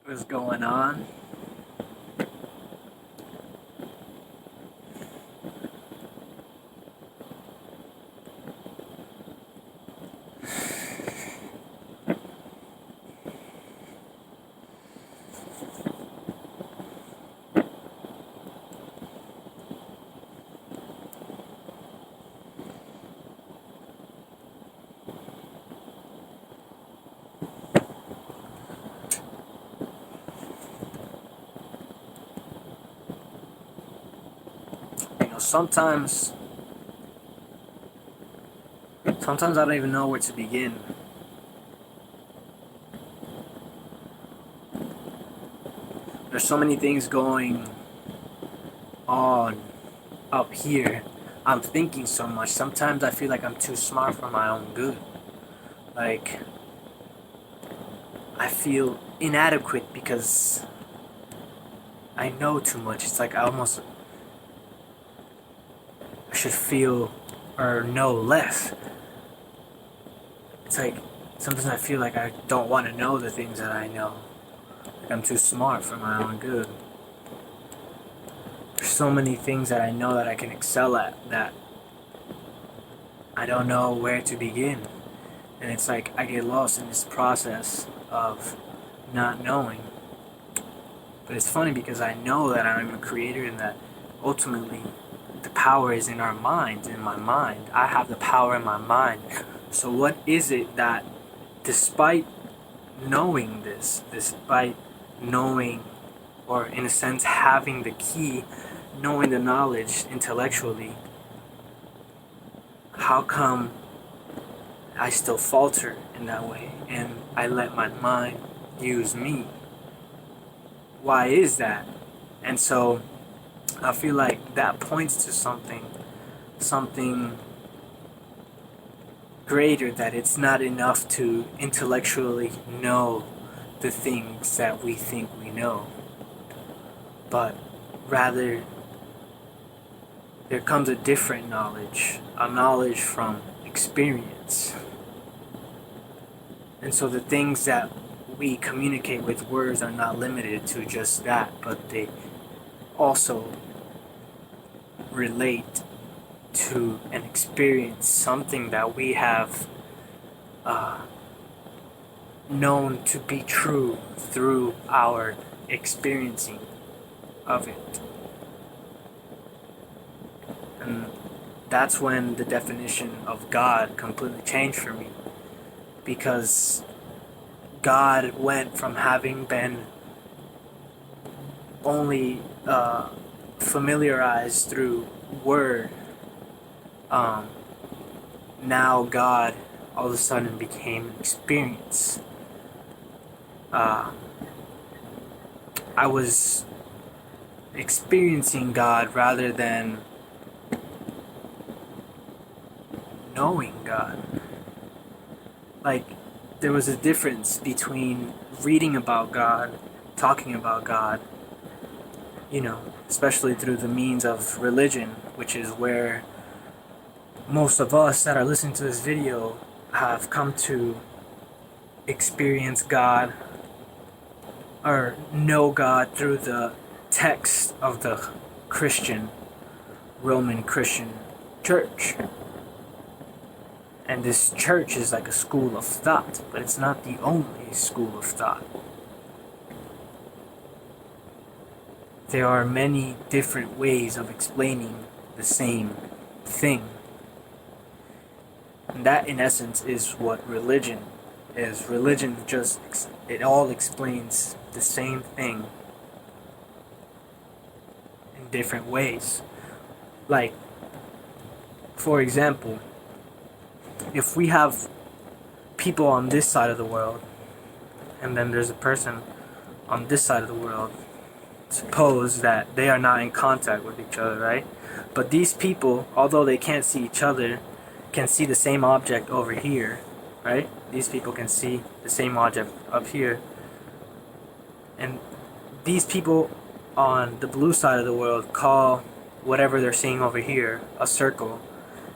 What's going on? Sometimes I don't even know where to begin. There's so many things going on up here. I'm thinking so much. Sometimes I feel like I'm too smart for my own good. Like, I feel inadequate because I know too much. It's like I should feel or know less. It's like sometimes I feel like I don't want to know the things that I know. Like I'm too smart for my own good. There's so many things that I know that I can excel at that I don't know where to begin. And it's like I get lost in this process of not knowing. But it's funny because I know that I'm a creator and that ultimately the power is in our minds, in my mind. I have the power in my mind. So what is it that despite knowing this, despite knowing, or in a sense having the key, knowing the knowledge intellectually, how come I still falter in that way and I let my mind use me? Why is that? And so I feel like that points to something greater, that it's not enough to intellectually know the things that we think we know, but rather there comes a different knowledge, a knowledge from experience. And so the things that we communicate with words are not limited to just that, but they also relate to an experience, something that we have known to be true through our experiencing of it. And that's when the definition of God completely changed for me, because God went from having been only familiarized through word. Now God all of a sudden became an experience. I was experiencing God rather than knowing God. Like, there was a difference between reading about God, talking about God, especially through the means of religion, which is where most of us that are listening to this video have come to experience God or know God through the text of the Roman Christian church. And this church is like a school of thought, but it's not the only school of thought. There are many different ways of explaining the same thing. And that, in essence, is what religion is. Religion it all explains the same thing in different ways. Like, for example, if we have people on this side of the world, and then there's a person on this side of the world, suppose that they are not in contact with each other, right? But these people, although they can't see each other, can see the same object over here, right? These people can see the same object up here. And these people on the blue side of the world call whatever they're seeing over here a circle.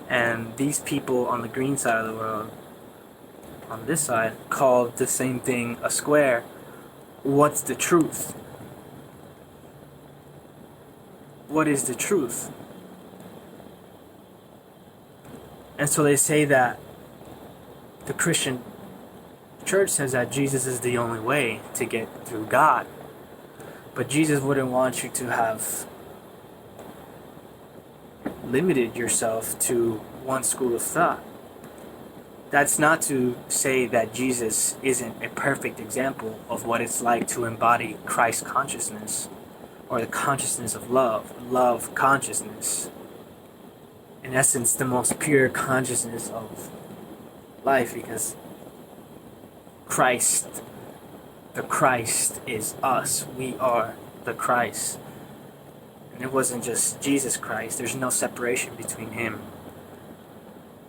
And these people on the green side of the world, on this side, call the same thing a square. what's the truth? What is the truth? And so they say that the Christian church says that Jesus is the only way to get through God. But Jesus wouldn't want you to have limited yourself to one school of thought. That's not to say that Jesus isn't a perfect example of what it's like to embody Christ consciousness, or the consciousness of love consciousness. In essence, the most pure consciousness of life, because Christ, the Christ is us. We are the Christ. And it wasn't just Jesus Christ. There's no separation between him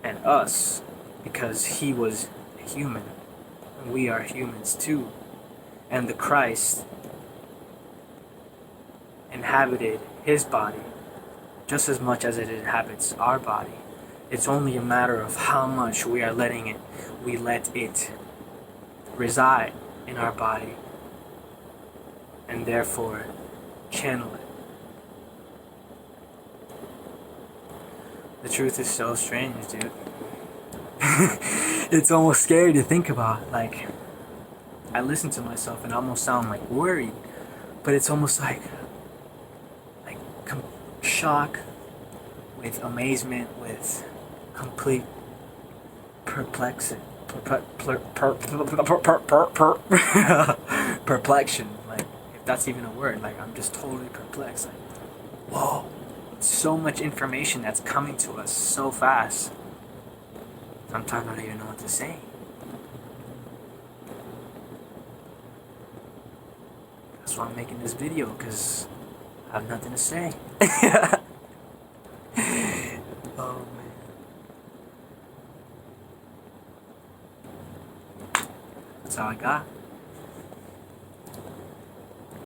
and us, because he was a human, and we are humans too. And the Christ inhabited his body just as much as it inhabits our body. It's only a matter of how much we let it reside in our body, and therefore channel it. The truth is so strange, dude. It's almost scary to think about. Like, I listen to myself and I almost sound like worried, but it's almost like shock, with amazement, with complete perplexion. Perplexion, like, if that's even a word. Like, I'm just totally perplexed. Like, whoa, so much information that's coming to us so fast. Sometimes I don't even know what to say. That's why I'm making this video, because I have nothing to say. Oh man. That's all I got.